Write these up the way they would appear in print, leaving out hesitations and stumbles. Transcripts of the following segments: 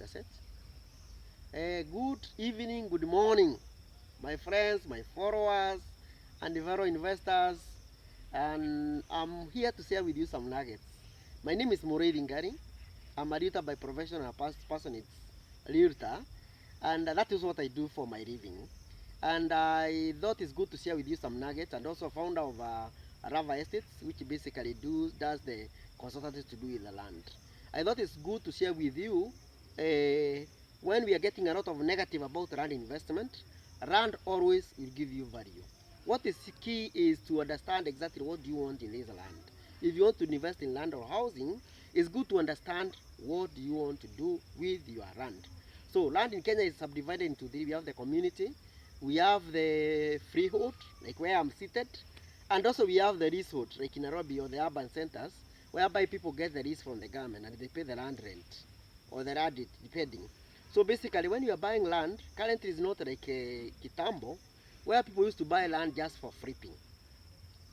set. Good evening, good morning, my friends, my followers, and the fellow investors. And I'm here to share with you some nuggets. My name is Morey Ngari. I'm a realtor by profession and a passionate realtor, and that is what I do for my living. And I thought it's good to share with you some nuggets, and also founder of Rava Estates, which basically does the consultancy to do with the land. I thought it's good to share with you uh, when we are getting a lot of negative about land investment. Land always will give you value. What is key is to understand exactly what you want in this land. If you want to invest in land or housing, it's good to understand what you want to do with your land. So land in Kenya is subdivided into three. We have the community, we have the freehold, like where I'm seated, and also we have the leasehold, like in Nairobi or the urban centers, whereby people get the lease from the government and they pay the land rent or the land depending. So basically, when you are buying land, currently it's not like a Kitambo, where people used to buy land just for flipping.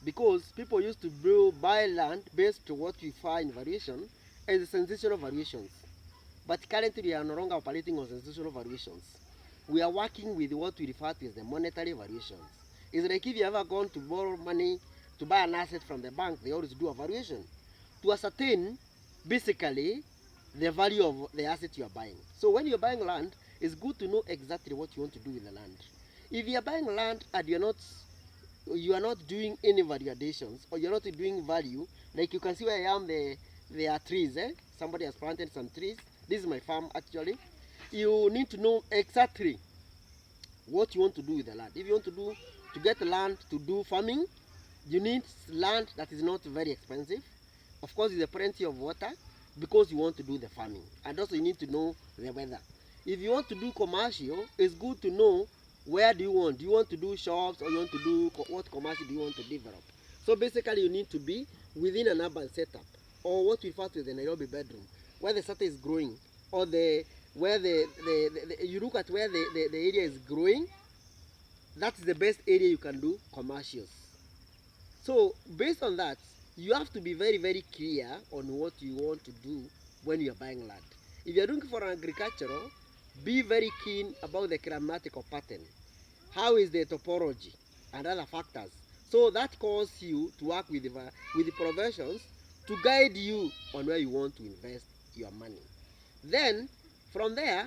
Because people used to buy land based on what we find valuation as sensational valuations. But currently we are no longer operating on sensational valuations. We are working with what we refer to as the monetary valuations. It's like if you ever gone to borrow money to buy an asset from the bank, they always do a valuation to ascertain basically the value of the asset you are buying. So when you're buying land, it's good to know exactly what you want to do with the land. If you are buying land and you are not doing any valuations, or you're not doing value, like you can see where I am, there are trees, somebody has planted some trees. This is my farm actually. You need to know exactly what you want to do with the land. If you want to get land to do farming, you need land that is not very expensive. Of course, there's plenty of water because you want to do the farming, and also you need to know the weather. If you want to do commercial, it's good to know where do you want. Do you want to do shops, or you want to do what commercial do you want to develop? So basically, you need to be within an urban setup, or what we refer to as the Nairobi bedroom, where the sector is growing, or where you look at where the area is growing. That's the best area you can do commercials. So based on that, you have to be very, very clear on what you want to do when you're buying land. If you're looking for an agricultural, be very keen about the climatical pattern. How is the topology and other factors? So that calls you to work with the professions to guide you on where you want to invest your money. Then from there,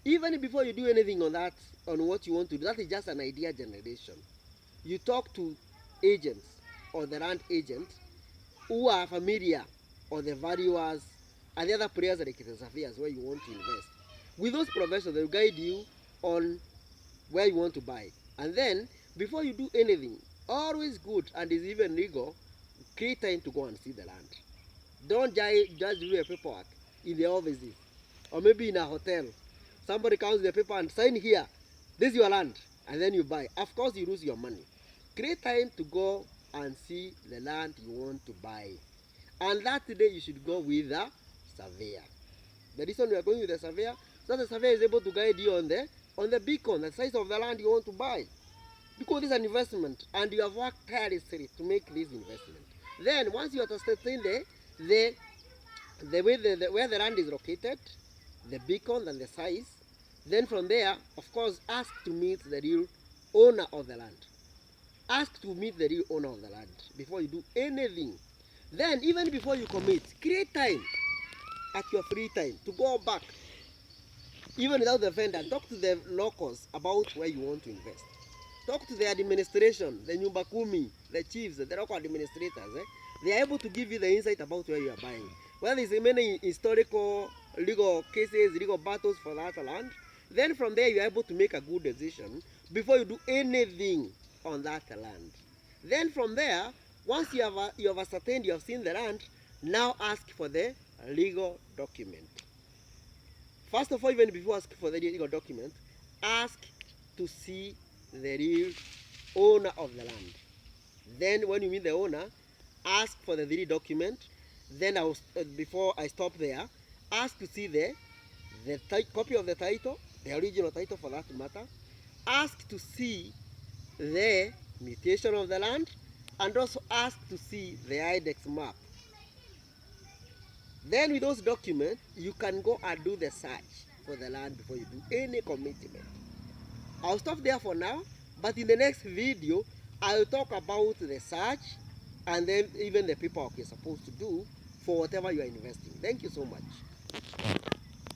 even before you do anything on that, on what you want to do, that is just an idea generation. You talk to agents or the land agents who are familiar, or the valuers and the other players like the surveyors where you want to invest. With those professionals, they will guide you on where you want to buy. And then before you do anything, always good and is even legal, create time to go and see the land. Don't just do your paperwork in the offices or maybe in a hotel. Somebody counts the paper and sign here. This is your land, and then you buy. Of course, you lose your money. Create time to go and see the land you want to buy. And that day you should go with a surveyor. The reason we are going with a surveyor, so that the surveyor is able to guide you on the beacon, the size of the land you want to buy. Because it's an investment and you have worked tirelessly to make this investment. Then once you understand the way where the land is located, the beacon and the size, then from there, of course, ask to meet the real owner of the land. Ask to meet the real owner of the land before you do anything. Then even before you commit, create time at your free time to go back, even without the vendor. Talk to the locals about where you want to invest. Talk to the administration, the Nyumba Kumi, the chiefs, the local administrators. They are able to give you the insight about where you are buying. Well, there's many historical, legal cases, legal battles for that land. Then from there, you are able to make a good decision before you do anything on that land. Then from there, once you have ascertained, you have seen the land, now ask for the legal document. First of all, even before asking for the legal document, ask to see the real owner of the land. Then when you meet the owner, ask for the real document. Then before I stop there, ask to see the copy of the title, the original title for that matter. Ask to see the mutation of the land, and also ask to see the IDEX map. Then with those documents, you can go and do the search for the land before you do any commitment. I'll stop there for now, but in the next video, I'll talk about the search and then even the paperwork you're supposed to do for whatever you are investing. Thank you so much.